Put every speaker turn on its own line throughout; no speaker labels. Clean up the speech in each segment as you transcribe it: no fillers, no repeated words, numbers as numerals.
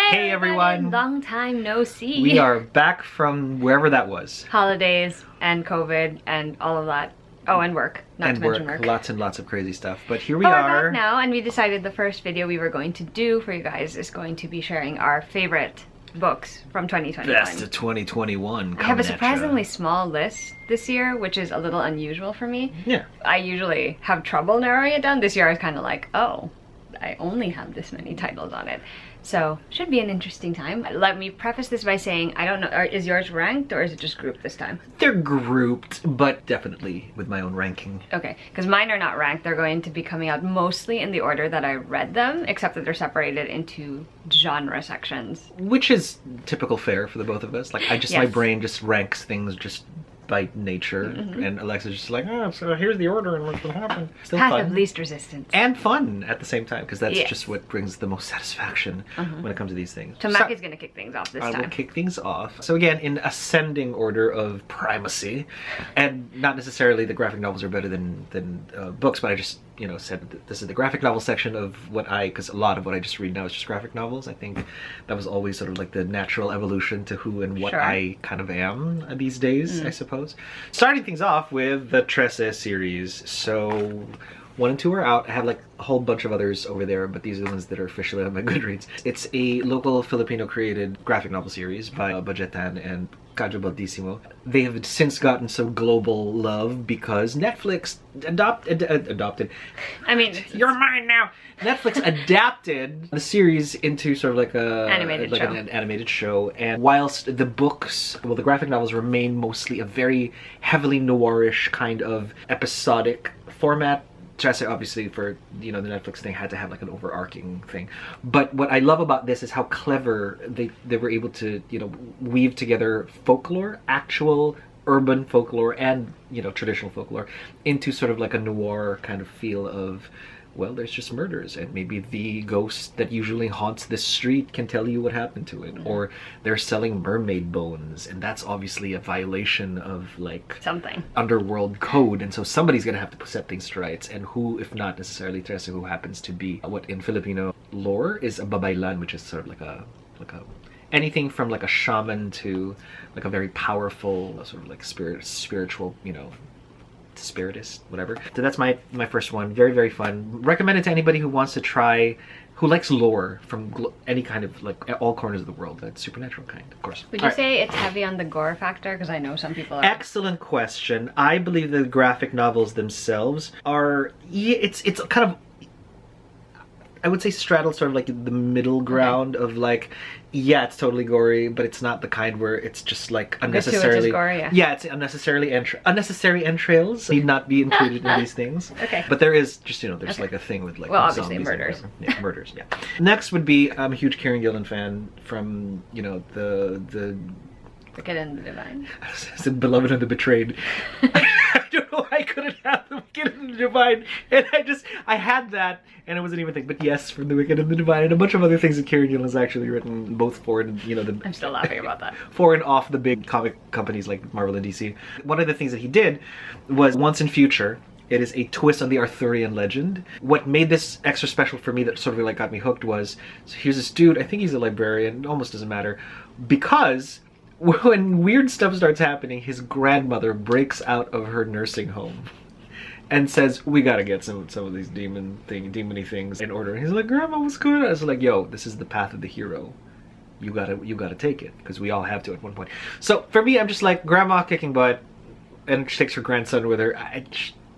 Hey everyone!
Long time no see.
We are back from wherever that was.
Holidays and COVID and all of that. Oh, and work. Not to mention work.
Lots and lots of crazy stuff. But here we
We're
are.
back now, and we decided the first video we were going to do for you guys is going to be sharing our favorite books from 2021.
Best of 2021.
I have a surprisingly small list this year, which is a little unusual for me.
Yeah.
I usually have trouble narrowing it down. This year I was kind of like, oh, I only have this many titles on it. So, should be an interesting time. Let me preface this by saying, I don't know, is yours ranked or is it just grouped this time?
They're grouped, but definitely with my own ranking.
Okay, because mine are not ranked. They're going to be coming out mostly in the order that I read them, except that they're separated into genre sections.
Which is typical fare for the both of us. Like, my brain just ranks things just by nature, and Alexa's just like, oh, so here's the order and what's gonna happen. Still
Path
fun.
of least resistance.
And fun at the same time, because that's just what brings the most satisfaction when it comes to these things.
So Macky's gonna kick things off this time.
I will kick things off. So again, in ascending order of primacy, and not necessarily the graphic novels are better than books, but I just, you know, said that this is the graphic novel section of what because a lot of what I just read now is just graphic novels. I think that was always sort of like the natural evolution to who and what I kind of am these days, I suppose. Starting things off with the Trece series. So 1 and 2 are out. I have like a whole bunch of others over there, but these are the ones that are officially on my Goodreads. It's a local Filipino created graphic novel series by Bajetan and Kadjo Baldissimo. They have since gotten some global love because Netflix adopted.
I mean,
you're mine now. Netflix adapted the series into sort of like an animated show. And whilst the books, well, the graphic novels remain mostly a very heavily noirish kind of episodic format. Trece, obviously, for, you know, the Netflix thing had to have like an overarching thing. But what I love about this is how clever they were able to, you know, weave together folklore, actual urban folklore, and, you know, traditional folklore into sort of like a noir kind of feel of, well, there's just murders, and maybe the ghost that usually haunts this street can tell you what happened to it. Or they're selling mermaid bones, and that's obviously a violation of, like,
something
underworld code, and so somebody's gonna have to set things to rights. And who, if not necessarily Trece, who happens to be what in Filipino lore is a babaylan, which is sort of like a anything from like a shaman to like a very powerful sort of like spiritual, you know, spiritist, whatever. So that's my first one. Very, very fun. Recommend it to anybody who wants to try, who likes lore from any kind of, like, all corners of the world. That's supernatural kind, of course.
Would you say it's heavy on the gore factor? Because I know some people are.
Excellent question. I believe the graphic novels themselves are, it's kind of, I would say, straddle sort of like the middle ground of like, yeah, it's totally gory, but it's not the kind where it's just like unnecessarily
gory,
it's unnecessarily unnecessary entrails need not be included in these things.
Okay.
But there is just, you know, there's like a thing with like,
well, obviously murders.
Yeah, murders, yeah. Next would be, I'm a huge Kieran Gillen fan from, you know, the
Wicked and the Divine.
I said Beloved and the Betrayed. I don't know why I couldn't have the Wicked and the Divine. And I had that, and it wasn't even a thing. But yes, from the Wicked and the Divine, and a bunch of other things that Kieran Gillen has actually written, both for and, you know,
I'm still laughing about that.
For and off the big comic companies like Marvel and DC. One of the things that he did was Once in Future. It is a twist on the Arthurian legend. What made this extra special for me that sort of like got me hooked was, so here's this dude, I think he's a librarian, almost doesn't matter, because when weird stuff starts happening, his grandmother breaks out of her nursing home and says, we gotta get some of these demony things in order. And he's like, Grandma, what's going on? I was like, yo, this is the path of the hero. You gotta take it, because we all have to at one point. So for me, I'm just like, Grandma kicking butt, and she takes her grandson with her.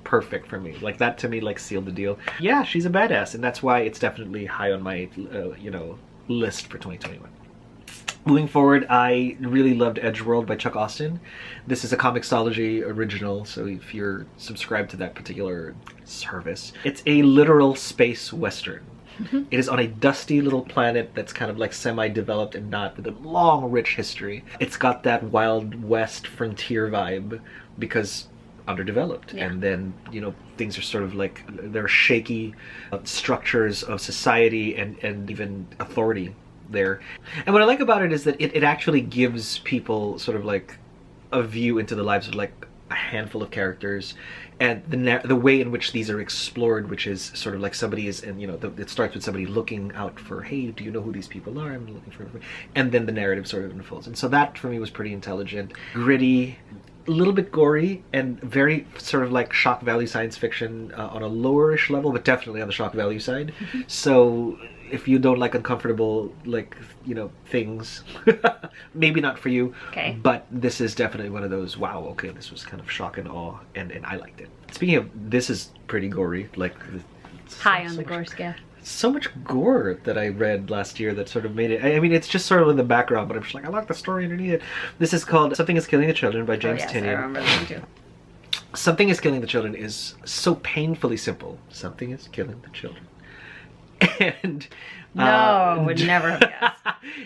Perfect for me. Like, that to me, like, sealed the deal. Yeah, she's a badass, and that's why it's definitely high on my, you know, list for 2021. Moving forward, I really loved Edgeworld by Chuck Austen. This is a Comixology original, so if you're subscribed to that particular service, it's a literal space western. It is on a dusty little planet that's kind of like semi-developed and not, with a long, rich history. It's got that Wild West frontier vibe because underdeveloped, and then, you know, things are sort of like, there are shaky structures of society and even authority there. And what I like about it is that it actually gives people sort of like a view into the lives of like a handful of characters, and the way in which these are explored, which is sort of like somebody is, and it starts with somebody looking out for, hey, do you know who these people are? I'm looking for, and then the narrative sort of unfolds. And so that for me was pretty intelligent, gritty, a little bit gory, and very sort of like shock value science fiction on a lowerish level, but definitely on the shock value side. So if you don't like uncomfortable, like, things, maybe not for you.
Okay.
But this is definitely one of those, wow, okay, this was kind of shock and awe, and I liked it. Speaking of, this is pretty gory, like...
High on the gore scale.
So much gore that I read last year that sort of made it... I mean, it's just sort of in the background, but I'm just like, I like the story underneath it. This is called Something is Killing the Children by James Tynion.
I remember that one too.
Something is Killing the Children is so painfully simple. Something is killing the children. And
would never have guessed.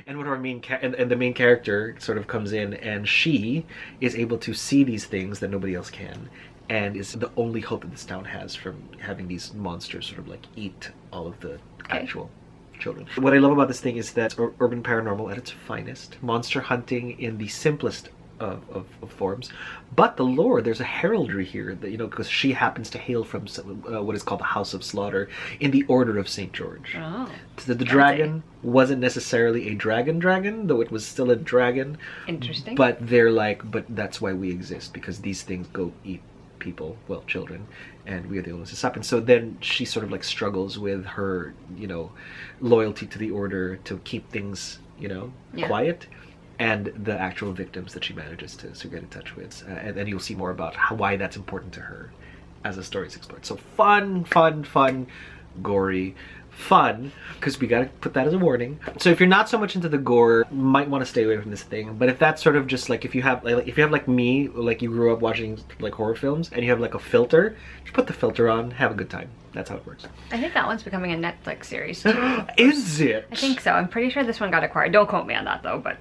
And one of our and the main character sort of comes in, and she is able to see these things that nobody else can, and is the only hope that this town has from having these monsters sort of like eat all of the actual children. What I love about this thing is that urban paranormal at its finest, monster hunting in the simplest of forms, but the lore, there's a heraldry here that, because she happens to hail from what is called the House of Slaughter in the Order of St. George.
Oh.
The dragon wasn't necessarily a dragon, though it was still a dragon.
Interesting.
But they're like, but that's why we exist, because these things go eat people, well, children, and we are the only ones to stop. And so then she sort of like struggles with her, loyalty to the order to keep things, quiet, and the actual victims that she manages to get in touch with. And then you'll see more about why that's important to her as the story is explored. So fun, gory, fun, because we gotta put that as a warning. So if you're not so much into the gore, you might want to stay away from this thing. But if that's sort of just like, if you have like me, like you grew up watching like horror films, and you have like a filter, just put the filter on, have a good time. That's how it works.
I think that one's becoming a Netflix series too.
Is it?
I think so. I'm pretty sure this one got acquired. Don't quote me on that though, but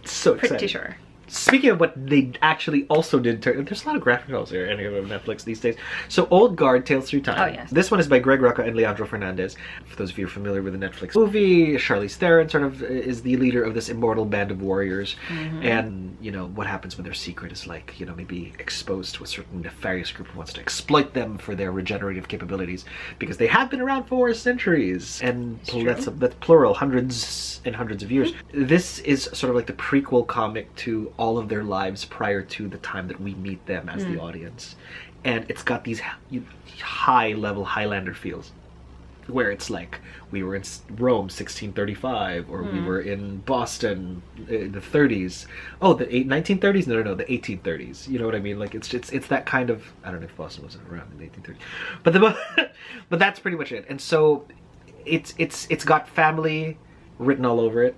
so excited.
Pretty sure.
Speaking of what they actually also did, there's a lot of graphic novels here anyway on Netflix these days. So Old Guard, Tales Through Time.
Oh, yes.
This one is by Greg Rucka and Leandro Fernandez. For those of you familiar with the Netflix movie, Charlize Theron sort of is the leader of this immortal band of warriors. Mm-hmm. And, what happens when their secret is like, maybe exposed to a certain nefarious group who wants to exploit them for their regenerative capabilities, because they have been around for centuries. And that's plural, hundreds and hundreds of years. Mm-hmm. This is sort of like the prequel comic to all of their lives prior to the time that we meet them as the audience. And it's got these high-level Highlander feels, where it's like, we were in Rome 1635, or we were in Boston in the 30s. Oh, the 1930s? No, the 1830s. You know what I mean? Like, it's that kind of, I don't know if Boston wasn't around in the 1830s. But that's pretty much it. And so it's got family written all over it.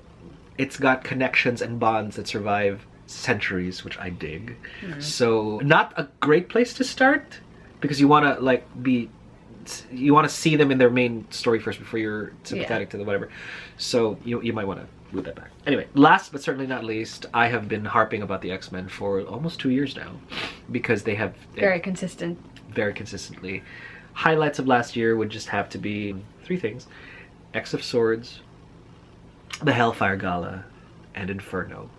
It's got connections and bonds that survive centuries, which I dig. So not a great place to start, because you want to see them in their main story first before you're sympathetic to them, whatever. So you might want to move that back. Anyway, last but certainly not least, I have been harping about the X-Men for almost 2 years now, because they have
very consistently.
Highlights of last year would just have to be 3 things: X of Swords, the Hellfire Gala, and Inferno,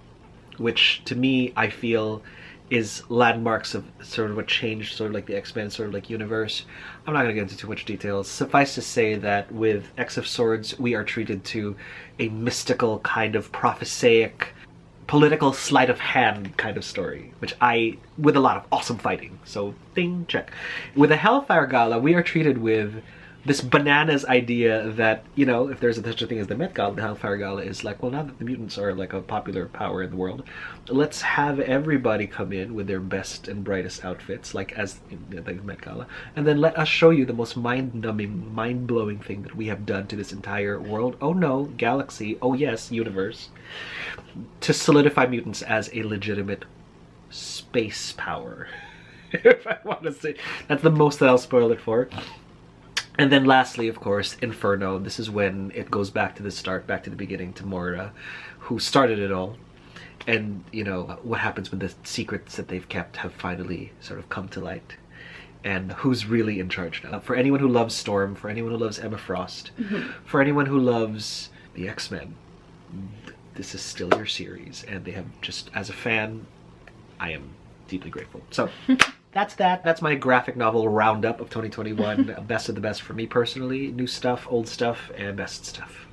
which to me I feel is landmarks of sort of what changed sort of like the X-Men sort of like universe. I'm not going to get into too much details. Suffice to say that with X of Swords, we are treated to a mystical kind of prophesaic, political sleight of hand kind of story, with a lot of awesome fighting. So ding, check. With the Hellfire Gala, we are treated with this bananas idea that, if there's such a thing as the Met Gala, the Hellfire Gala is like, well, now that the mutants are like a popular power in the world, let's have everybody come in with their best and brightest outfits, like as in the Met Gala, and then let us show you the most mind-numbing, mind-blowing thing that we have done to this entire world. Oh no, galaxy. Oh yes, universe. To solidify mutants as a legitimate space power. If I want to say, that's the most that I'll spoil it for. And then lastly, of course, Inferno. This is when it goes back to the start, back to the beginning, to Moira, who started it all. And, what happens when the secrets that they've kept have finally sort of come to light. And who's really in charge now. For anyone who loves Storm, for anyone who loves Emma Frost, for anyone who loves the X-Men, this is still your series. And they have just, as a fan, I am deeply grateful. So that's that. That's my graphic novel roundup of 2021. Best of the best for me personally. New stuff, old stuff, and best stuff.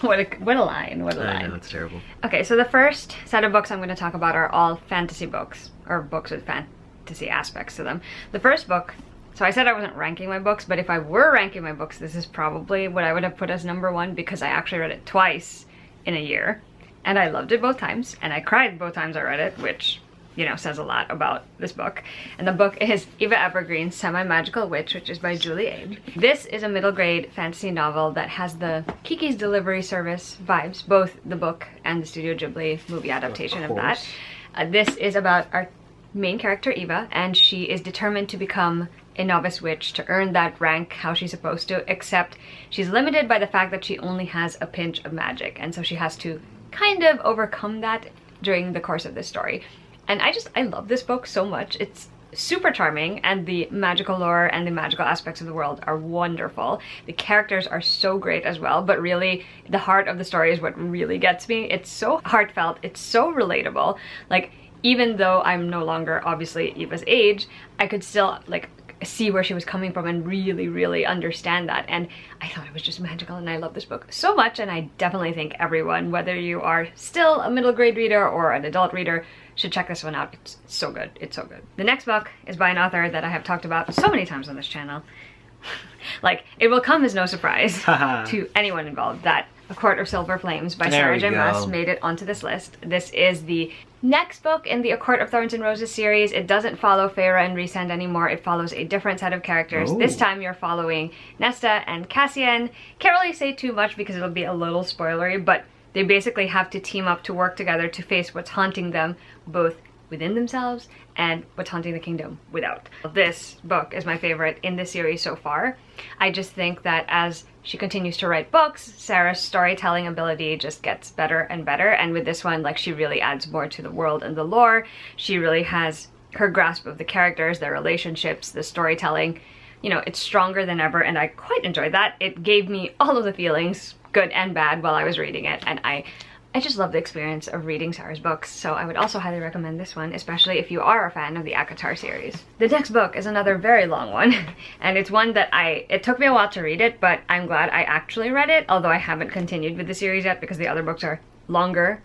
What a line, what a line.
I know, it's terrible.
Okay, so the first set of books I'm going to talk about are all fantasy books, or books with fantasy aspects to them. The first book, so I said I wasn't ranking my books, but if I were ranking my books, this is probably what I would have put as number one, because I actually read it twice in a year, and I loved it both times, and I cried both times I read it, which, you know, says a lot about this book. And the book is Eva Evergreen's Semi-Magical Witch, which is by Julie Abe. This is a middle grade fantasy novel that has the Kiki's Delivery Service vibes, both the book and the Studio Ghibli movie adaptation of that. This is about our main character, Eva, and she is determined to become a novice witch to earn that rank how she's supposed to, except she's limited by the fact that she only has a pinch of magic, and so she has to kind of overcome that during the course of this story. And I love this book so much. It's super charming, and the magical lore and the magical aspects of the world are wonderful. The characters are so great as well, but really the heart of the story is what really gets me. It's so heartfelt, it's so relatable. Like, even though I'm no longer obviously Eva's age, I could still like see where she was coming from and really understand that. And I thought it was just magical, and I love this book so much, and I definitely think everyone, whether you are still a middle grade reader or an adult reader, should check this one out. It's so good. It's so good. The next book is by an author that I have talked about so many times on this channel. Like, it will come as no surprise to anyone involved that A Court of Silver Flames by Sarah J. Maas made it onto this list. This is the next book in the A Court of Thorns and Roses series. It doesn't follow Feyre and Rhysand anymore. It follows a different set of characters. This time you're following Nesta and Cassian. Can't really say too much because it'll be a little spoilery, but they basically have to team up to work together to face what's haunting them, both within themselves and what's haunting the kingdom without. This book is my favorite in this series so far. I just think that as she continues to write books, Sarah's storytelling ability just gets better and better, and with this one, like, she really adds more to the world and the lore. She really has her grasp of the characters, their relationships, the storytelling. You know, it's stronger than ever, and I quite enjoyed that. It gave me all of the feelings, good and bad, while I was reading it, and I just love the experience of reading Sarah's books, so I would also highly recommend this one, especially if you are a fan of the ACOTAR series. The next book is another very long one, and it's one that it took me a while to read it, but I'm glad I actually read it, although I haven't continued with the series yet because the other books are longer.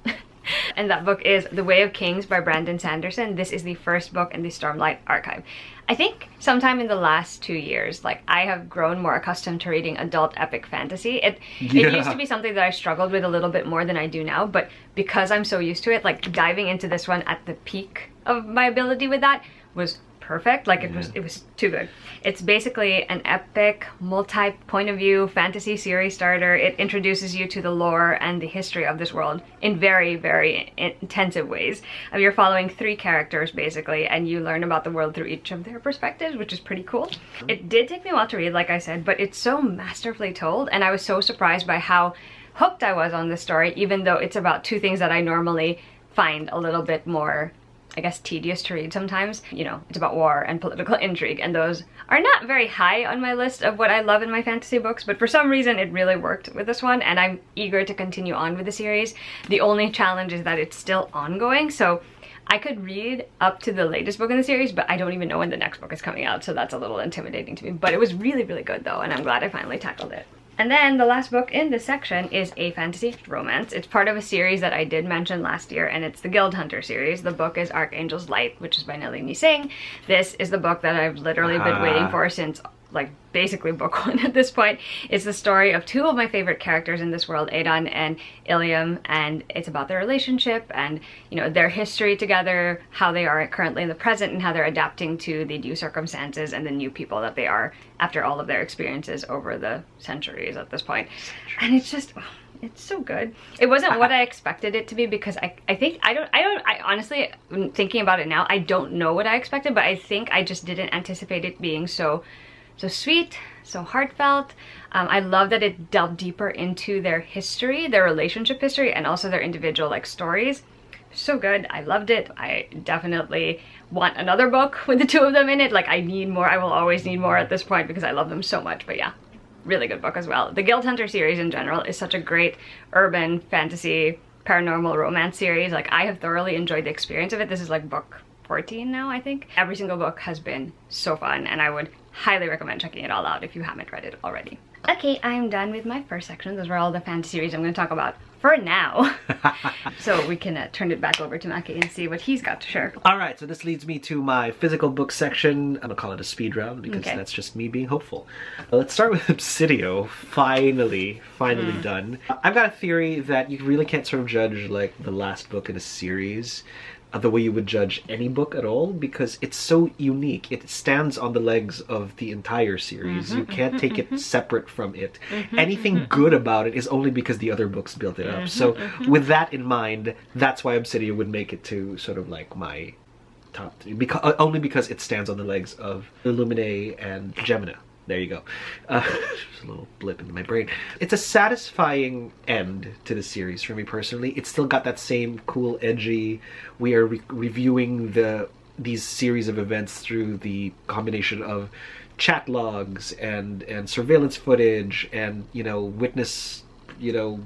And that book is The Way of Kings by Brandon Sanderson. This is the first book in the Stormlight Archive. I think sometime in the last 2 years, like, I have grown more accustomed to reading adult epic fantasy. It used to be something that I struggled with a little bit more than I do now, but because I'm so used to it, like, diving into this one at the peak of my ability with that was perfect. Like, it was too good. It's basically an epic multi-point of view fantasy series starter. It introduces you to the lore and the history of this world in very intensive ways. You're following 3 characters basically, and you learn about the world through each of their perspectives, which is pretty cool. It did take me a while to read, like I said, but it's so masterfully told, and I was so surprised by how hooked I was on this story, even though it's about 2 things that I normally find a little bit more, I guess, tedious to read sometimes. You know, it's about war and political intrigue, and those are not very high on my list of what I love in my fantasy books, but for some reason it really worked with this one, and I'm eager to continue on with the series. The only challenge is that it's still ongoing, so I could read up to the latest book in the series, but I don't even know when the next book is coming out, so that's a little intimidating to me. But it was really good though, and I'm glad I finally tackled it. And then the last book in this section is a fantasy romance. It's part of a series that I did mention last year, and it's the Guild Hunter series. The book is Archangel's Light, which is by Nalini Singh. This is the book that I've literally been waiting for since, like, basically book 1 at this point. It's the story of 2 of my favorite characters in this world, Adon and Ilium, and it's about their relationship and, you know, their history together, how they are currently in the present, and how they're adapting to the new circumstances and the new people that they are after all of their experiences over the centuries at this point. And it's just, it's so good. It wasn't what I expected it to be, because I honestly, thinking about it now, I don't know what I expected, but I think I just didn't anticipate it being so sweet, so heartfelt. I love that it delved deeper into their history, their relationship history, and also their individual, like, stories. So good. I loved it. I definitely want another book with the 2 of them in it. Like, I need more. I will always need more at this point because I love them so much. But yeah, really good book as well. The Guild Hunter series in general is such a great urban fantasy paranormal romance series. Like, I have thoroughly enjoyed the experience of it. This is like book 14 now, I think. Every single book has been so fun, and I would highly recommend checking it all out if you haven't read it already. Okay, I'm done with my first section. Those were all the fantasy series I'm going to talk about for now. So we can turn it back over to Macky and see what he's got to share.
Alright, so this leads me to my physical book section. I'm gonna call it a speed round because that's just me being hopeful. Let's start with Obsidio. Finally done. I've got a theory that you really can't sort of judge like the last book in a series the way you would judge any book at all, because it's so unique. It stands on the legs of the entire series. You can't take it separate from it. Anything good about it is only because the other books built it up. So with that in mind, that's why Obsidian would make it to sort of like my top 3, only because it stands on the legs of Illuminae and Gemina. There you go. Just a little blip into my brain. It's a satisfying end to the series for me personally. It's still got that same cool, edgy. We are reviewing these series of events through the combination of chat logs and surveillance footage and, you know, witness, you know,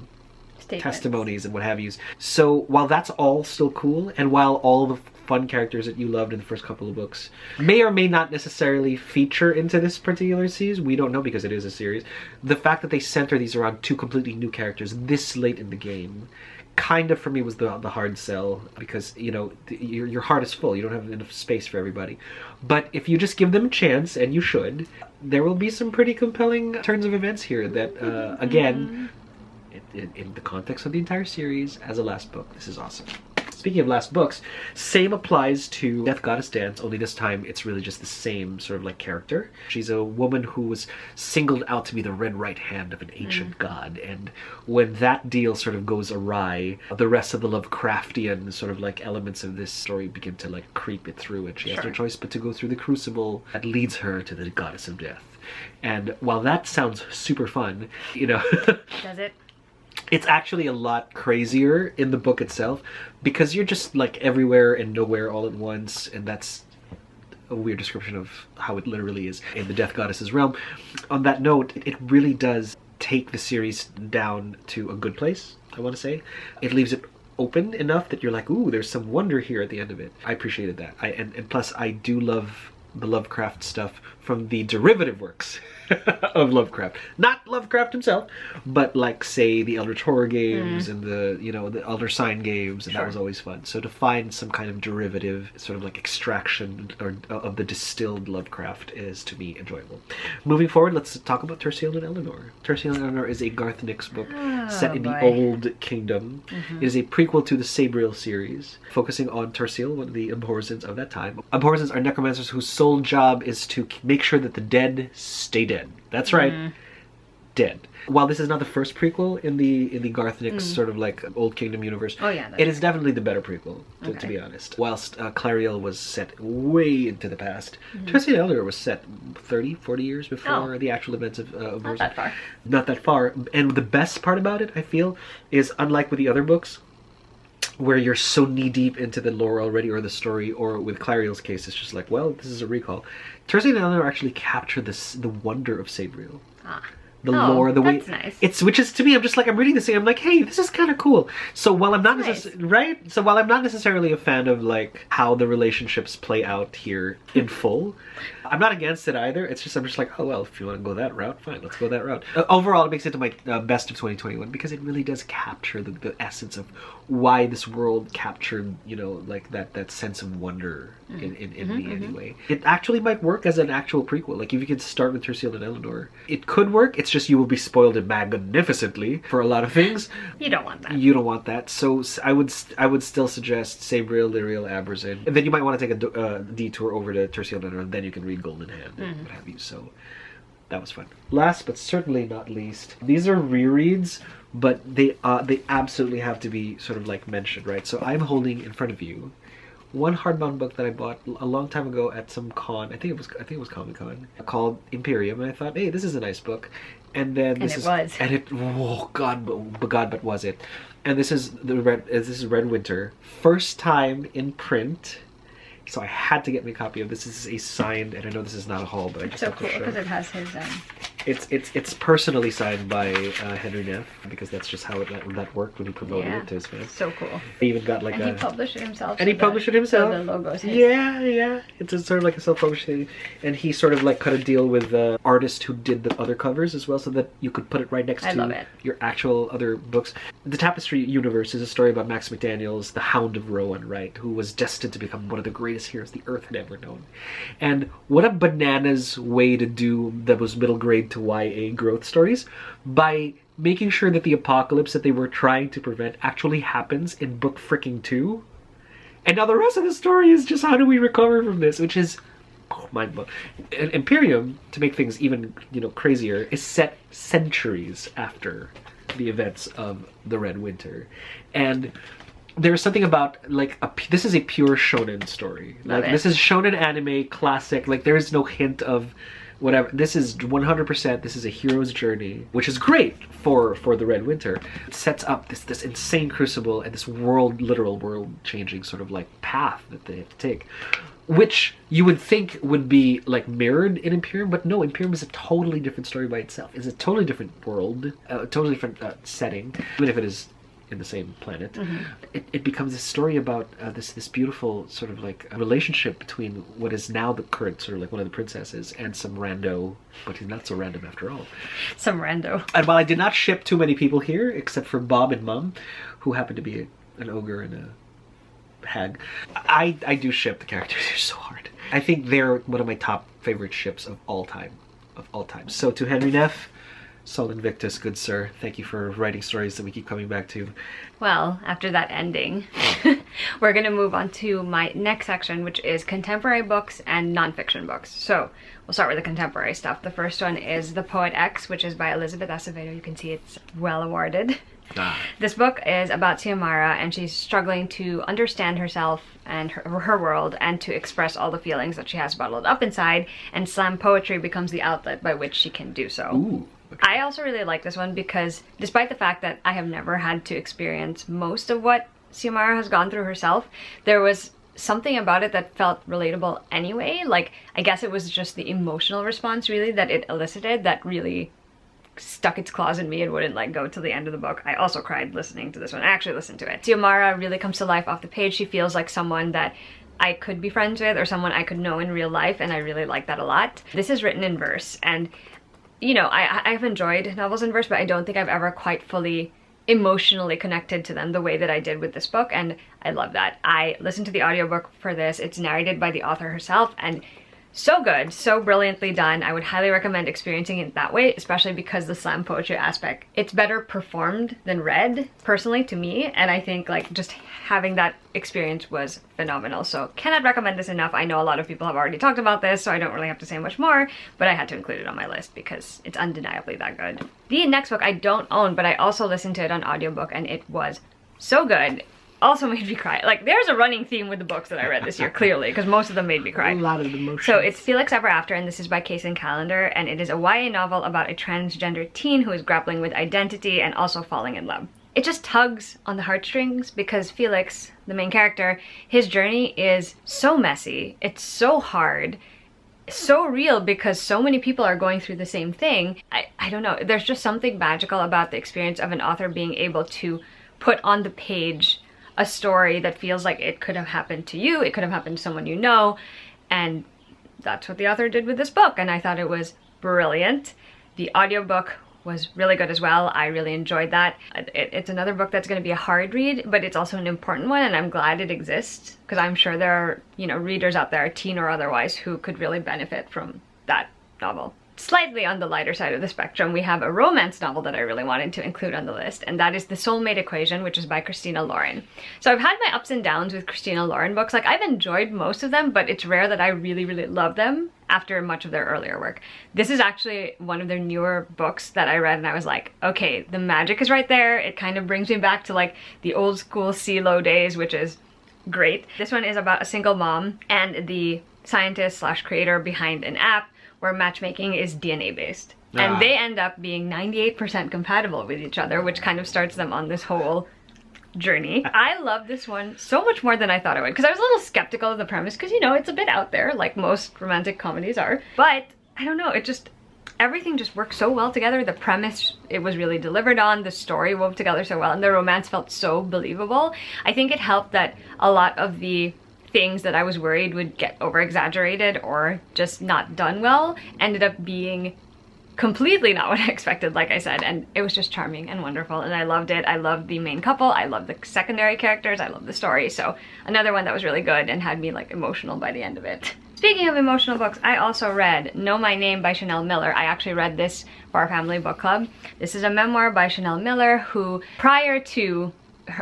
testimonies and what have you. So while that's all still cool, and while all the fun characters that you loved in the first couple of books may or may not necessarily feature into this particular series, we don't know because it is a series, the fact that they center these around 2 completely new characters this late in the game kind of for me was the hard sell, because you know your heart is full, you don't have enough space for everybody. But if you just give them a chance, and you should, there will be some pretty compelling turns of events here that again, in the context of the entire series as a last book, this is awesome. Speaking of last books, same applies to Death Goddess Dance, only this time it's really just the same sort of like character. She's a woman who was singled out to be the red right hand of an ancient god, and when that deal sort of goes awry, the rest of the Lovecraftian sort of like elements of this story begin to like creep it through, and she has no choice but to go through the crucible that leads her to the goddess of death. And while that sounds super fun, you know...
Does it?
It's actually a lot crazier in the book itself, because you're just like everywhere and nowhere all at once, and that's a weird description of how it literally is in the Death Goddess's realm. On that note, it really does take the series down to a good place, I want to say. It leaves it open enough that you're like, ooh, there's some wonder here at the end of it. I appreciated that. And plus, I do love the Lovecraft stuff from the derivative works of Lovecraft. Not Lovecraft himself, but like, say, the Eldritch Horror games and the, you know, the Elder Sign games, and that was always fun. So to find some kind of derivative, sort of like extraction of the distilled Lovecraft is, to me, enjoyable. Moving forward, let's talk about Terseal and Eleanor. Terseal and Eleanor is a Garth Nix book set in the Old Kingdom. It is a prequel to the Sabriel series, focusing on Terseal, one of the Abhorzens of that time. Abhorzens are necromancers whose sole job is to make sure that the dead stay dead. That's right, dead. While this is not the first prequel in the Garth Nix sort of like Old Kingdom universe, it is definitely the better prequel, to be honest. Whilst Clariel was set way into the past, Terseal and Eleanor was set 30, 40 years before the actual events of
Not that far.
Not that far. And the best part about it, I feel, is unlike with the other books, where you're so knee-deep into the lore already, or the story, or with Clariel's case, it's just like, well, this is a recall. Terseal and Eleanor actually capture the wonder of Sabriel. The lore, the way
nice.
which is, to me, I'm just like, I'm reading this thing, I'm like, hey, this is kind of cool. So while I'm not So while I'm not necessarily a fan of like how the relationships play out here in full, I'm not against it either. It's just, I'm just like, oh well, if you want to go that route, fine, let's go that route. Overall, it makes it to my best of 2021, because it really does capture the essence of why this world captured, you know, like that sense of wonder in me anyway. It actually might work as an actual prequel. Like, if you could start with Terseal and Eleanor, it could work. It's just you will be spoiled magnificently for a lot of things.
You don't want that.
You don't want that. So I would still suggest Sabriel, Lyriel, Abrazin, and then you might want to take a detour over to Terseal and Eleanor, and then you can read Golden Hand and what have you. So that was fun. Last but certainly not least, these are rereads, but they absolutely have to be sort of like mentioned, right? So I'm holding in front of you one hardbound book that I bought a long time ago at some con. I think it was Comic-Con, called Imperium, and I thought, hey, this is a nice book. And then oh god, but was it? And this is Red Winter, first time in print. So I had to get me a copy of this. This is a signed, and I know this is not a haul, but I just
so
have
cool
to show.
because it has his
It's personally signed by Henry Neff, because that's just how that worked when he promoted it to his fans.
So cool.
He even got like
and he published it himself.
And he published it himself.
So the logo's his.
Yeah. It's a sort of like a self-published thing. And he sort of like cut a deal with the artist who did the other covers as well, so that you could put it right next to your actual other books. The Tapestry universe is a story about Max McDaniel's The Hound of Rowan, right? Who was destined to become one of the greatest heroes the Earth had ever known. And what a bananas way to do those middle grade to YA growth stories, by making sure that the apocalypse that they were trying to prevent actually happens in book freaking 2. And now the rest of the story is just how do we recover from this, which is mind-blowing. Imperium, to make things even crazier, is set centuries after the events of the Red Winter. And there's something about this is a pure shonen story. This is shonen anime classic. Like, there is no hint of whatever. This is 100%. This is a hero's journey, which is great for the Red Winter. It sets up this insane crucible and this literal world changing sort of like path that they have to take, which you would think would be like mirrored in Imperium, but no, Imperium is a totally different story by itself. It's a totally different world, a totally different setting, even if it is in the same planet. It becomes a story about this beautiful sort of like a relationship between what is now the current sort of like one of the princesses and some rando, but he's not so random after all.
Some rando.
And while I did not ship too many people here, except for Bob and Mum, who happen to be an ogre and a hag, I do ship the characters. They're so hard. I think they're one of my top favorite ships of all time. So to Henry Neff, Sol Invictus, good sir, thank you for writing stories that we keep coming back to.
Well, after that ending, we're going to move on to my next section, which is contemporary books and nonfiction books. So we'll start with the contemporary stuff. The first one is The Poet X, which is by Elizabeth Acevedo. You can see it's well awarded. This book is about Xiomara, and she's struggling to understand herself and her world, and to express all the feelings that she has bottled up inside, and slam poetry becomes the outlet by which she can do so.
Ooh. Okay.
I also really like this one because despite the fact that I have never had to experience most of what Xiomara has gone through herself, there was something about it that felt relatable anyway. Like, I guess it was just the emotional response really that it elicited that really stuck its claws in me and wouldn't let go till the end of the book. I also cried listening to this one. I actually listened to it. Xiomara really comes to life off the page. She feels like someone that I could be friends with or someone I could know in real life, and I really like that a lot. This is written in verse, and I've enjoyed novels in verse, but I don't think I've ever quite fully emotionally connected to them the way that I did with this book, and I love that. I listened to the audiobook for this. It's narrated by the author herself, and so good, so brilliantly done. I would highly recommend experiencing it that way, especially because the slam poetry aspect, it's better performed than read, personally, to me, and I think like just having that experience was phenomenal. So cannot recommend this enough. I know a lot of people have already talked about this, so I don't really have to say much more, but I had to include it on my list because it's undeniably that good. The next book I don't own, but I also listened to it on audiobook, and it was so good. Also made me cry. Like, there's a running theme with the books that I read this year, clearly, because most of them made me cry.
A lot of emotions.
So it's Felix Ever After, and this is by Kaysen Callender, and it is a YA novel about a transgender teen who is grappling with identity and also falling in love. It just tugs on the heartstrings because Felix, the main character, his journey is so messy, it's so hard, so real because so many people are going through the same thing. I don't know, there's just something magical about the experience of an author being able to put on the page a story that feels like it could have happened to you, it could have happened to someone you know, and that's what the author did with this book, and I thought it was brilliant. The audiobook was really good as well. I really enjoyed that. It's another book that's going to be a hard read, but it's also an important one, and I'm glad it exists because I'm sure there are, readers out there, teen or otherwise, who could really benefit from that novel. Slightly on the lighter side of the spectrum, we have a romance novel that I really wanted to include on the list, and that is The Soulmate Equation, which is by Christina Lauren. So I've had my ups and downs with Christina Lauren books. Like, I've enjoyed most of them, but it's rare that I really, really love them after much of their earlier work. This is actually one of their newer books that I read, and I was like, okay, the magic is right there. It kind of brings me back to like the old school CeeLo days, which is great. This one is about a single mom and the scientist / creator behind an app where matchmaking is DNA based. And they end up being 98% compatible with each other, which kind of starts them on this whole journey. I love this one so much more than I thought I would, because I was a little skeptical of the premise, because it's a bit out there, like most romantic comedies are. But I don't know, everything just worked so well together. The premise, it was really delivered on. The story wove together so well, and the romance felt so believable. I think it helped that a lot of the things that I was worried would get over-exaggerated or just not done well ended up being completely not what I expected, like I said, and it was just charming and wonderful, and I loved it. I loved the main couple, I loved the secondary characters, I loved the story, so another one that was really good and had me like emotional by the end of it. Speaking of emotional books, I also read Know My Name by Chanel Miller. I actually read this for our family book club. This is a memoir by Chanel Miller, who prior to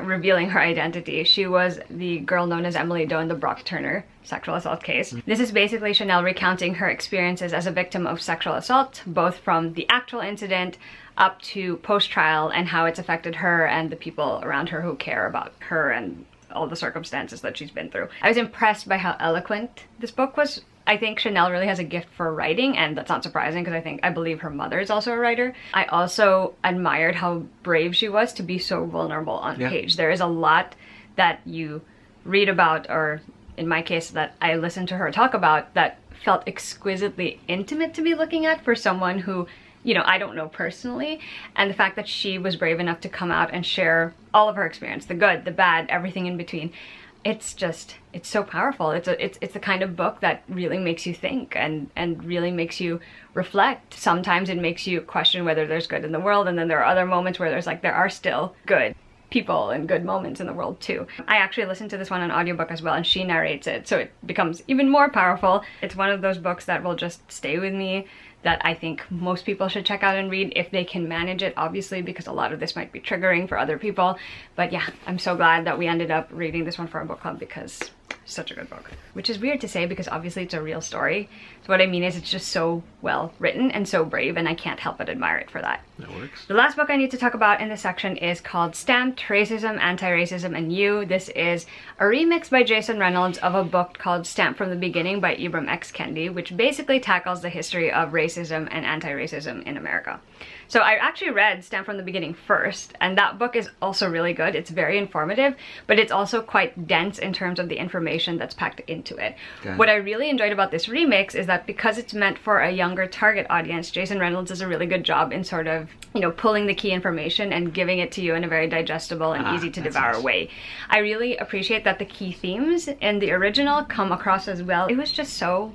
revealing her identity, she was the girl known as Emily Doe in the Brock Turner sexual assault case. This is basically Chanel recounting her experiences as a victim of sexual assault, both from the actual incident up to post-trial, and how it's affected her and the people around her who care about her and all the circumstances that she's been through. I was impressed by how eloquent this book was. I think Chanel really has a gift for writing, and that's not surprising because I believe her mother is also a writer. I also admired how brave she was to be so vulnerable on page. There is a lot that you read about, or in my case that I listened to her talk about, that felt exquisitely intimate to be looking at for someone who, you know, I don't know personally. And the fact that she was brave enough to come out and share all of her experience, the good, the bad, everything in between. It's so powerful. It's the kind of book that really makes you think and really makes you reflect. Sometimes it makes you question whether there's good in the world, and then there are other moments where there's like, there are still good people and good moments in the world too. I actually listened to this one on audiobook as well, and she narrates it, so it becomes even more powerful. It's one of those books that will just stay with me, that I think most people should check out and read if they can manage it, obviously, because a lot of this might be triggering for other people. But yeah, I'm so glad that we ended up reading this one for our book club, because it's such a good book. Which is weird to say because obviously it's a real story. So what I mean is it's just so well written and so brave, and I can't help but admire it for that.
That works.
The last book I need to talk about in this section is called Stamped: Racism, Anti-Racism, and You. This is a remix by Jason Reynolds of a book called Stamped from the Beginning by Ibram X. Kendi, which basically tackles the history of racism and anti-racism in America. So I actually read Stamped from the Beginning first, and that book is also really good. It's very informative, but it's also quite dense in terms of the information that's packed into it. What I really enjoyed about this remix is that because it's meant for a younger target audience, Jason Reynolds does a really good job in sort of, you know, pulling the key information and giving it to you in a very digestible and easy to devour way. I really appreciate that the key themes in the original come across as well. It was just so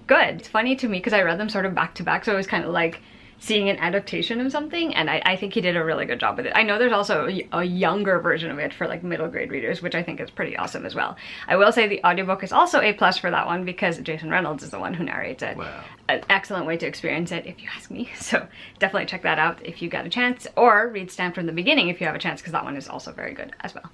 good. It's funny to me because I read them sort of back to back, so it was kind of like seeing an adaptation of something, and I think he did a really good job with it. I know there's also a younger version of it for like middle grade readers, which I think is pretty awesome as well. I will say the audiobook is also A+ for that one because Jason Reynolds is the one who narrates it.
Wow.
An excellent way to experience it if you ask me, so definitely check that out if you got a chance, or read Stamped from the Beginning if you have a chance, because that one is also very good as well.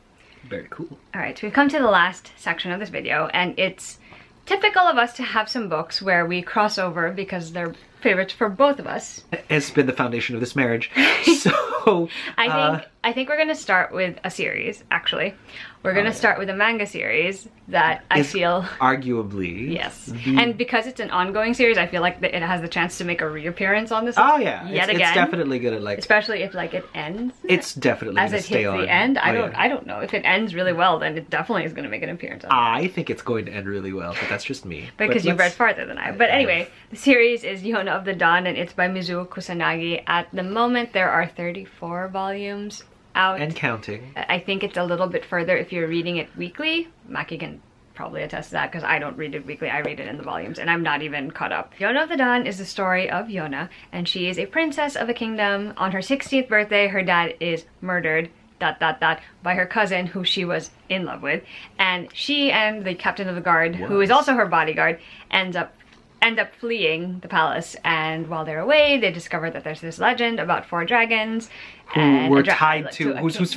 Very cool.
Alright, so we've come to the last section of this video, and it's typical of us to have some books where we cross over because they're favorites for both of us.
Has been the foundation of this marriage. So
I think we're gonna start with a series, actually. We're gonna start with a manga series that I feel
arguably
and because it's an ongoing series, I feel like it has the chance to make a reappearance on this
again.
It's
definitely gonna, like,
especially if like it ends.
It's definitely
as
gonna
it
stay
hits
on.
the end. I don't know. If it ends really well, then it definitely is gonna make an appearance on
I think it's going to end really well, but that's just me.
Because you've read farther than I. But anyway, the series is Yona of the Dawn, and it's by Mizuo Kusanagi. At the moment, there are 34 volumes out.
And counting.
I think it's a little bit further if you're reading it weekly. Maki can probably attest to that because I don't read it weekly. I read it in the volumes, and I'm not even caught up. Yona of the Dawn is the story of Yona, and she is a princess of a kingdom. On her 16th birthday, her dad is murdered by her cousin who she was in love with, and she and the captain of the guard, who is also her bodyguard, end up fleeing the palace. And while they're away, they discover that there's this legend about 4 dragons
who were tied to whose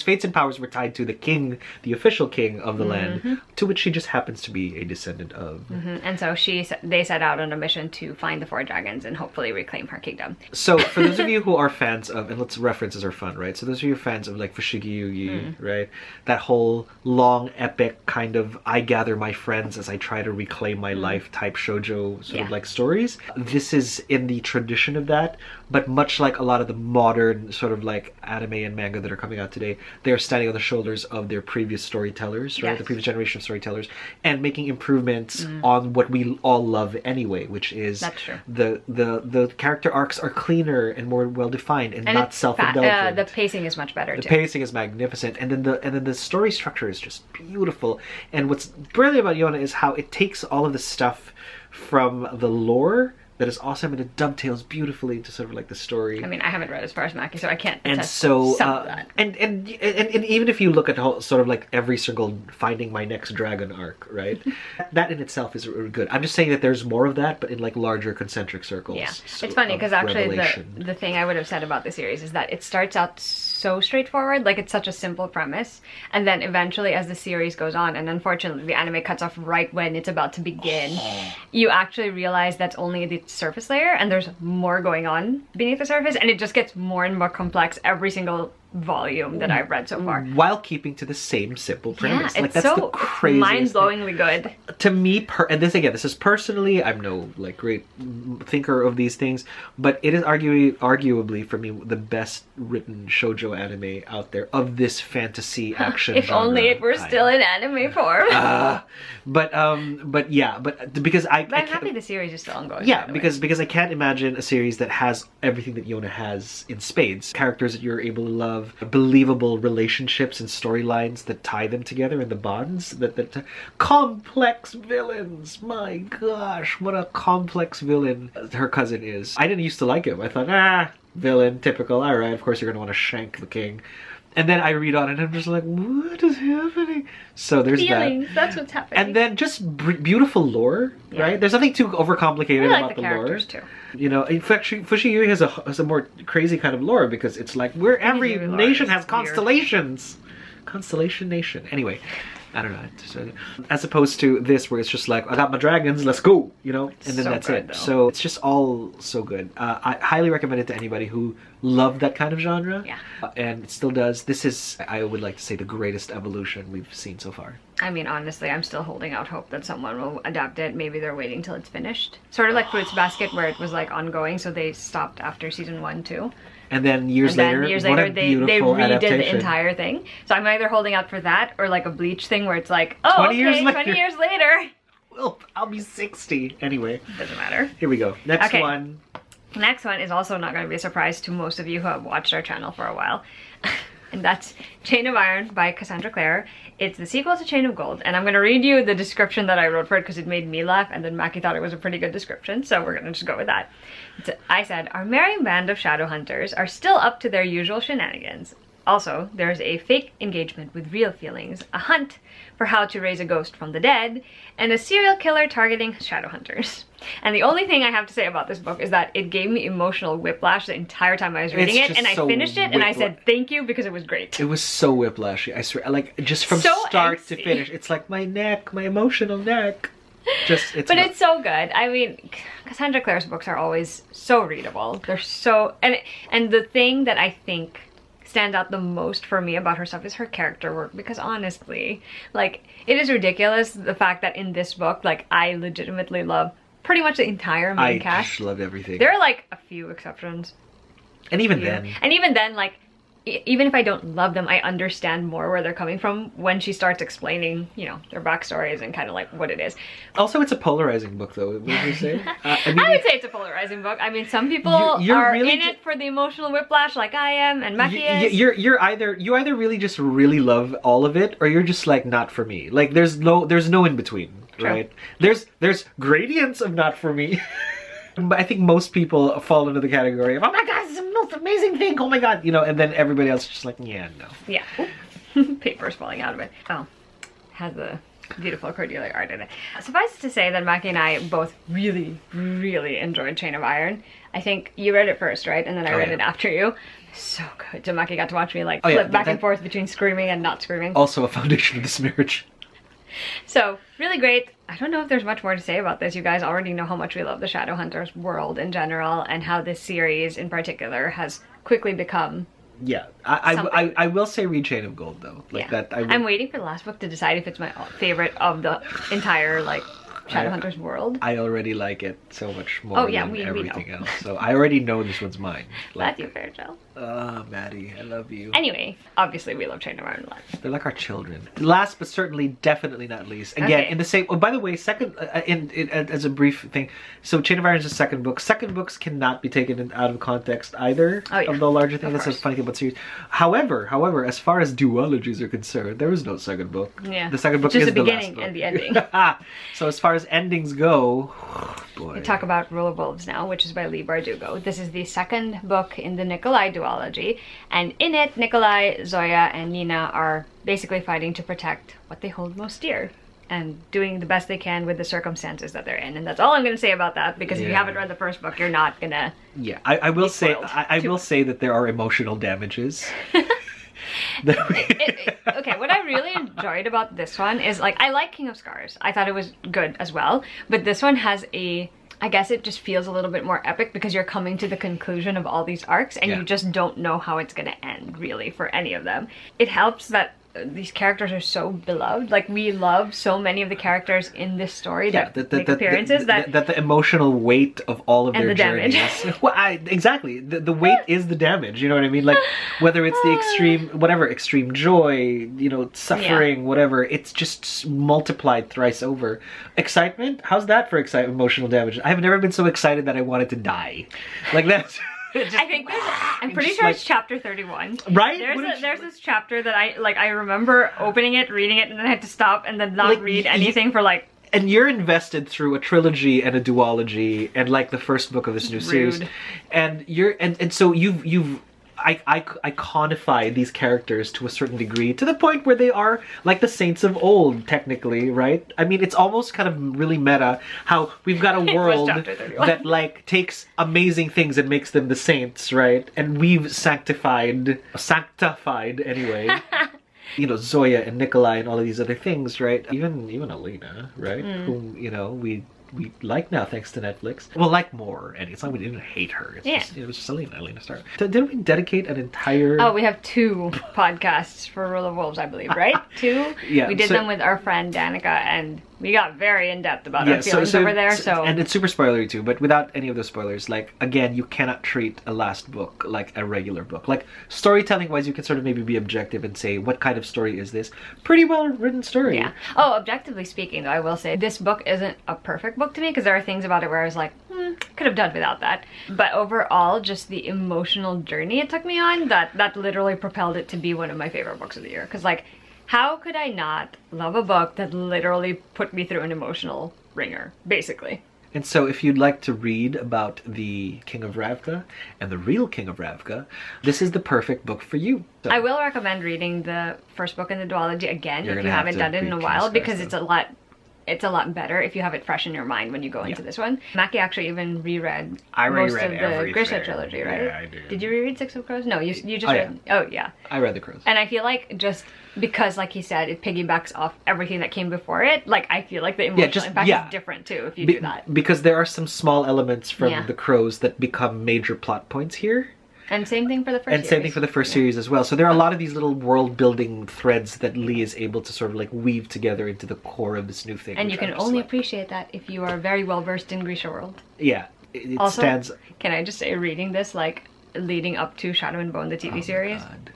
fates and powers were tied to the king, the official king of the land, to which she just happens to be a descendant of.
And so they set out on a mission to find the 4 dragons and hopefully reclaim her kingdom.
So for those of you who are fans of, and let's references are fun, right? So those of you fans of like Fushigi Yugi, right? That whole long epic kind of I gather my friends as I try to reclaim my life type shoujo sort of like stories. This is in the tradition of that, but much like a lot of the modern sort of like anime and manga that are coming out today, they are standing on the shoulders of their previous storytellers, right?
Yes.
The previous generation of storytellers, and making improvements on what we all love anyway, which is
That's true.
the character arcs are cleaner and more well defined and not
it's
self-indulgent.
the pacing is much better
The
too.
pacing is magnificent, and then the story structure is just beautiful. And what's brilliant about Yona is how it takes all of the stuff from the lore that is awesome, and it dovetails beautifully to sort of like the story.
I mean, I haven't read as far as Macky, so I can't
And
attest
so,
some of that.
and even if you look at whole, sort of like every single finding my next dragon arc, right? That in itself is really good. I'm just saying that there's more of that, but in like larger concentric circles.
Yeah,
so,
it's funny
of
because actually
revelation.
the thing I would have said about the series is that it starts out so straightforward, like it's such a simple premise, and then eventually as the series goes on, and unfortunately the anime cuts off right when it's about to begin, you actually realize that's only the surface layer, and there's more going on beneath the surface, and it just gets more and more complex every single volume that I've read so far.
while keeping to the same simple premise.
Yeah,
Like
it's
that's
so
the craziest thing.
mind-blowingly good.
To me, and this is personally, I'm no like great thinker of these things, but it is arguably for me the best written shoujo anime out there of this fantasy action.
If
genre
only it were
kind.
still in anime form.
But yeah, but because I
But I'm
can't-
happy the series is still ongoing.
yeah,
by the way.
because I can't imagine a series that has everything that Yona has in spades. Characters that you're able to love, believable relationships and storylines that tie them together, and the bonds that complex villains. My gosh, what a complex villain her cousin is. I didn't used to like him. I thought, villain, typical. All right, of course you're gonna want to shank the king. And then I read on it and I'm just like, what is happening? So there's
feelings,
that.
that's what's happening.
And then just beautiful lore,
Yeah.
right? There's nothing too overcomplicated
I like
about
the
the lore.
characters too.
You know, in fact, Fushigiri has a more crazy kind of lore because it's like where every
Fushigiri lore
nation
is
has
weird.
constellations. Constellation Nation. Anyway, I don't know. As opposed to this, where it's just like, I got my dragons, let's go, you know, and then
So
that's
good,
it.
though.
So it's just all so good. I highly recommend it to anybody who loved that kind of genre.
Yeah.
And it still does. This is, I would like to say, the greatest evolution we've seen so far.
I mean, honestly, I'm still holding out hope that someone will adapt it. Maybe they're waiting till it's finished. Sort of like Fruits Basket, where it was like ongoing, so they stopped after season 1 too.
And then years later, what a
they
beautiful
redid
adaptation.
the entire thing. So I'm either holding out for that or like a Bleach thing where it's like, oh,
20
okay,
years
20
later.
years later.
Well, I'll be 60. Anyway,
Doesn't matter.
here we go. Next
Okay.
one.
Next one is also not going to be a surprise to most of you who have watched our channel for a while. And that's Chain of Iron by Cassandra Clare. It's the sequel to Chain of Gold. And I'm going to read you the description that I wrote for it because it made me laugh, and then Macky thought it was a pretty good description, so we're going to just go with that. I said, our merry band of shadow hunters are still up to their usual shenanigans. Also, there's a fake engagement with real feelings, a hunt for how to raise a ghost from the dead, and a serial killer targeting shadow hunters. And the only thing I have to say about this book is that it gave me emotional whiplash the entire time I was reading
It's
it,
just
and I
so
finished it, and I said
whiplash.
thank you because it was great.
It was so whiplashy. I swear, like just from
So
start to
angsty.
finish, it's like my neck, my emotional neck. Just it's.
But it's so good. I mean, Cassandra Clare's books are always so readable. They're so and the thing that I think stands out the most for me about her stuff is her character work, because honestly, like, it is ridiculous the fact that in this book, like, I legitimately love pretty much the entire main
I
cast.
just loved everything.
There are like a few exceptions.
And even
Yeah.
then,
And even then, like, even if I don't love them, I understand more where they're coming from when she starts explaining, you know, their backstories and kind of like what it is.
also it's a polarizing book, though. Would you say?
I would say it's a polarizing book. I mean, some people
You're
are
really
in it for the emotional whiplash, like I am, and Macky
you,
is.
you either really just really love all of it, or you're just like not for me. Like there's no in between,
True.
right? There's gradients of not for me. But I think most people fall into the category of, oh my god, it's the most amazing thing, oh my god, you know, and then everybody else is just like, yeah, no.
Yeah. Paper's falling out of it. Oh, has the beautiful Cordelia art in it. Suffice it to say that Macky and I both really, really enjoyed Chain of Iron. I think you read it first, right? And then I read
yeah.
it after you. So good. So Macky got to watch me like
Oh, yeah,
flip back
that-
and forth between screaming and not screaming.
Also a foundation of this marriage.
So, really great. I don't know if there's much more to say about this. You guys already know how much we love the Shadowhunters world in general, and how this series in particular has quickly become...
Yeah,
Something.
I will say read Chain of Gold, though. Like
Yeah.
that, I will,
I'm waiting for the last book to decide if it's my favorite of the entire, like, Shadowhunter's world.
I already like it so much more
Oh, yeah,
than
we
everything
know.
else. So I already know this one's mine.
Glad you fair, Jill.
Maddie, I love you.
Anyway, obviously we love Chain of Iron a lot.
They're like our children. Last but certainly, definitely not least. Again,
Okay.
in the same. Oh, by the way, second, as a brief thing. So, Chain of Iron is the second book. Second books cannot be taken out of context either.
Oh, yeah.
Of the larger thing.
Of
That's a
course.
funny thing about series. However, as far as duologies are concerned, there is no second book.
Yeah.
The second book
Just
is
the
the last
beginning
book.
and the ending.
So as far as endings go, boy.
We talk about Rule of Wolves now, which is by Leigh Bardugo. This is the second book in the Nikolai duology, and in it, Nikolai, Zoya, and Nina are basically fighting to protect what they hold most dear, and doing the best they can with the circumstances that they're in. And that's all I'm going to say about that, because if you
Yeah.
haven't read the first book, you're not gonna...
Yeah, I will say
spoiled.
I will say that there are emotional damages.
Okay, what I really enjoyed about this one is, like, I like King of Scars. I thought it was good as well, but this one has I guess it just feels a little bit more epic because you're coming to the conclusion of all these arcs and
Yeah.
you just don't know how it's gonna end, really, for any of them. It helps that these characters are so beloved. Like, we love so many of the characters in this story that make appearances, that
the emotional weight of all of
And
their
the damage.
journeys. Well, exactly. The weight is the damage. You know what I mean? Like, whether it's the extreme joy, you know, suffering, whatever. It's just multiplied thrice over. Excitement. How's that for emotional damage? I've never been so excited that I wanted to die. Like that's.
I think I'm pretty
just
sure
like-
it's chapter 31.
Right?
There's this chapter that I remember opening it, reading it, and then I had to stop and then not
Like,
read anything for like...
And you're invested through a trilogy and a duology and like the first book of this new series.
Rude.
And you're and so you've iconify these characters to a certain degree, to the point where they are like the saints of old, technically, right? I mean, it's almost kind of really meta how we've got a world
chapter 31.
that like takes amazing things and makes them the saints, right? And we've sanctified anyway. You know, Zoya and Nikolai and all of these other things, right? Even Elena, right? Whom, you know, we like now thanks to Netflix. Well, like more, and it's not we didn't hate her. It's just, it was just Elena Starr. So didn't we dedicate an entire...
Oh, we have 2 podcasts for Rule of Wolves, I believe, right? 2?
Yeah,
We did
so-
them with our friend Danica, and we got very in-depth about our feelings over there, so...
And it's super spoilery too, but without any of those spoilers, like, again, you cannot treat a last book like a regular book. Like, storytelling-wise, you can sort of maybe be objective and say, what kind of story is this? Pretty well-written story.
Yeah. Oh, objectively speaking, though, I will say, this book isn't a perfect book to me, because there are things about it where I was like, could have done without that. But overall, just the emotional journey it took me on, that literally propelled it to be one of my favorite books of the year. Because, like, how could I not love a book that literally put me through an emotional ringer, basically?
And so if you'd like to read about the King of Ravka and the real King of Ravka, this is the perfect book for you. So,
I will recommend reading the first book in the duology again
You're
if
gonna
you
have
haven't
to
done it in a
read
while,
King's
because
Quest,
it's a lot better if you have it fresh in your mind when you go into this one. Mackie actually even reread most of the
everything.
Grisha trilogy, right?
Yeah, I did.
Did you reread Six of Crows? No, you just
Oh,
read... Oh, yeah.
I read The Crows.
And I feel like just because, like he said, it piggybacks off everything that came before it, like, I feel like the emotional impact is different, too, if you do that.
Because there are some small elements from
Yeah.
The Crows that become major plot points here.
And same thing for the first series.
And same thing for the first series as well. So there are a lot of these little world-building threads that Leigh is able to sort of like weave together into the core of this new thing.
And you
which
can
I'm just
only
like-
appreciate that if you are very well versed in Grisha world.
Yeah. It
Also,
stands...
can I just say, reading this, like, leading up to Shadow and Bone, the TV series,
God.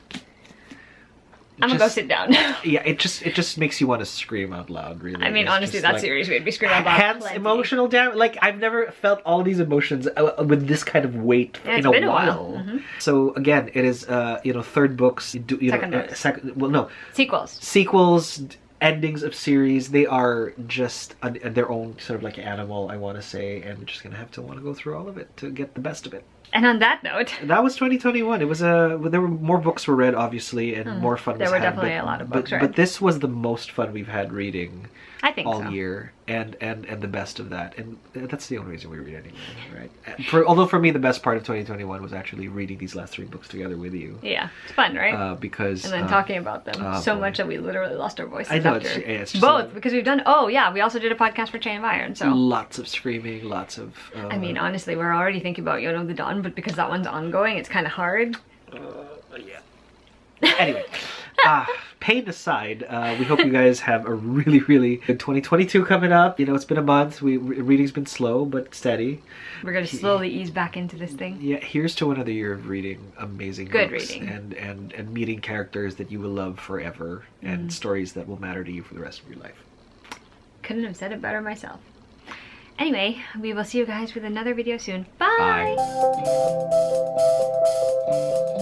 I'm gonna go sit down.
Yeah, it just makes you want to scream out loud, really.
I mean,
It's
honestly,
just
that
like-
series made me scream out loud.
Hence,
plenty.
emotional damage. Like, I've never felt all these emotions with this kind of weight
Yeah, it's
in
been
a
a
while.
while. Mhm.
So again, it is third books,
Second books. Sequels.
sequels, endings of series. They are just their own sort of like animal, I want to say, and we're just gonna have to want to go through all of it to get the best of it.
And on that note,
That was 2021. It was there were more books were read, obviously, and more fun
There
was
were
had.
definitely a lot of books
but
read.
this was the most fun we've had reading
I think
all
so.
year, and the best of that, and that's the only reason we read anyway, right? Although for me the best part of 2021 was actually reading these last 3 books together with you,
Yeah, it's fun, right?
because
And then talking about them so
boy.
much that we literally lost our voices.
I know,
after.
it's just
Both, because we've done. Oh yeah, we also did a podcast for Chain of Iron. So
lots of screaming, lots of.
I mean, honestly, we're already thinking about Yono the Dawn, but because that one's ongoing, it's kind of hard.
Yeah. Anyway, Pain aside, we hope you guys have a really, really good 2022 coming up. You know, it's been a month. Reading's been slow but steady.
We're gonna slowly ease back into this thing.
Yeah, here's to another year of reading amazing
Good
books
reading.
and meeting characters that you will love forever and stories that will matter to you for the rest of your life.
Couldn't have said it better myself. Anyway, we will see you guys with another video soon. Bye.
Bye.